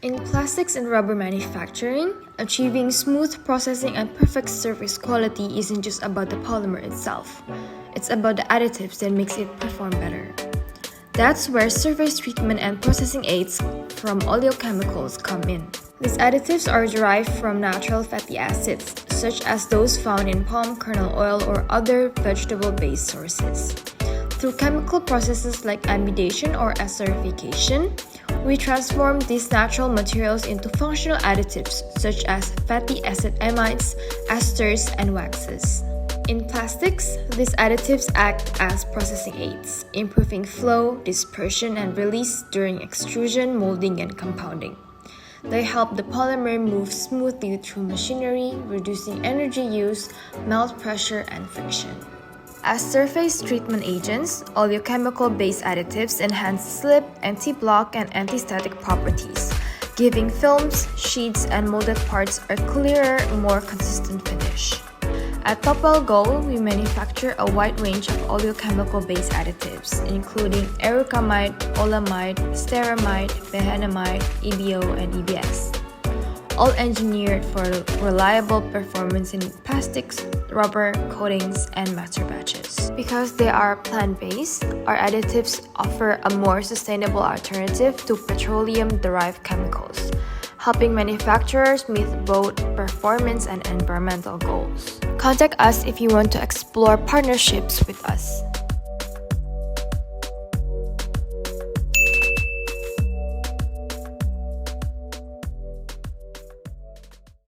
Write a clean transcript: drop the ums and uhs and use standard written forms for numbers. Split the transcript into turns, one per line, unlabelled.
In plastics and rubber manufacturing, achieving smooth processing and perfect surface quality isn't just about the polymer itself. It's about the additives that makes it perform better. That's where surface treatment and processing aids from oleochemicals come in. These additives are derived from natural fatty acids, such as those found in palm kernel oil or other vegetable-based sources. Through chemical processes like amidation or esterification, we transform these natural materials into functional additives such as fatty acid amides, esters, and waxes. In plastics, these additives act as processing aids, improving flow, dispersion, and release during extrusion, molding, and compounding. They help the polymer move smoothly through machinery, reducing energy use, melt pressure, and friction. As surface treatment agents, oleochemical-based additives enhance slip, anti-block, and anti-static properties, giving films, sheets, and molded parts a clearer, more consistent finish. At Topwellgoal, we manufacture a wide range of oleochemical-based additives, including Erucamide, Oleamide, Stearamide, Behanamide, EBO, and EBS, all engineered for reliable performance in plastics, rubber, coatings, and master batches. Because they are plant-based, our additives offer a more sustainable alternative to petroleum-derived chemicals, helping manufacturers meet both performance and environmental goals. Contact us if you want to explore partnerships with us.